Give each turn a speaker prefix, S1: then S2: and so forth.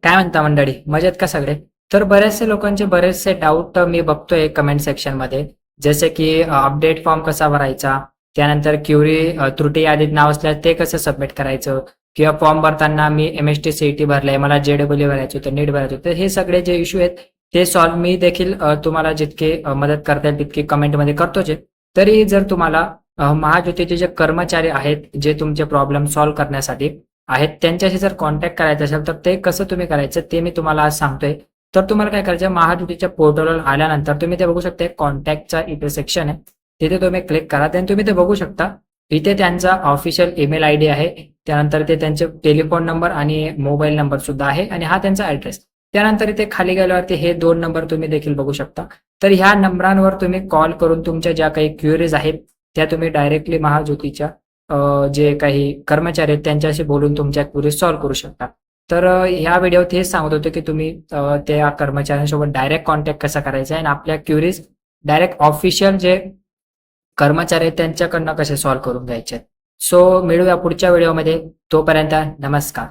S1: काय म्हणता मंडळी, मजेत का सगळे? तर बरेचसे लोकांचे बरेचसे डाऊट मी बघतोय कमेंट सेक्शनमध्ये. जसे की अपडेट फॉर्म कसा भरायचा, त्यानंतर क्युरी त्रुटी यादीत नाव असल्यास ते कसं सबमिट करायचं, किंवा फॉर्म भरताना मी MST CET भरलंय, मला JEE भरायचं होतं, नीट भरायचं होतं. हे सगळे जे इश्यू आहेत ते सॉल्व्ह मी देखील तुम्हाला जितके मदत करता येईल तितके कमेंटमध्ये करतोच आहे. तरी जर तुम्हाला महाज्योतीचे जे कर्मचारी आहेत, जे तुमचे प्रॉब्लेम सॉल्व्ह करण्यासाठी आहेत, त्यांच्याशी जर कॉन्टॅक्ट करायचं असेल तर ते कसं तुम्ही करायचं ते मी तुम्हाला आज सांगतोय. तर तुम्हाला काय करायचं, महाज्योतीच्या पोर्टलवर आल्यानंतर तुम्ही ते बघू शकता, कॉन्टॅक्टचा इथे सेक्शन आहे, तिथे तुम्ही क्लिक करा. त्यानंतर तुम्ही ते बघू शकता, इथे त्यांचा ऑफिशियल ईमेल ID आहे, त्यानंतर ते त्यांचे टेलिफोन नंबर आणि मोबाईल नंबर सुद्धा आहे, आणि हा त्यांचा ऍड्रेस. त्यानंतर इथे खाली गेल्यावरती हे 2 नंबर तुम्ही देखील बघू शकता. तर ह्या नंबरांवर तुम्ही कॉल करून तुमच्या ज्या काही क्युरीज आहेत त्या तुम्ही डायरेक्टली महाज्योतीच्या जे काही कर्मचारी आहेत त्यांच्याशी बोलून तुमच्या क्वेरीज सॉल्व्ह करू शकता. तर ह्या व्हिडिओत हेच सांगत होतो की तुम्ही त्या कर्मचाऱ्यांसोबत डायरेक्ट कॉन्टॅक्ट कसा करायचा आहे आणि आपल्या क्वेरीज डायरेक्ट ऑफिशियल जे कर्मचारी आहेत त्यांच्याकडनं कसे सॉल्व्ह करून घ्यायचे. सो मिळूया पुढच्या व्हिडिओमध्ये. तोपर्यंत नमस्कार.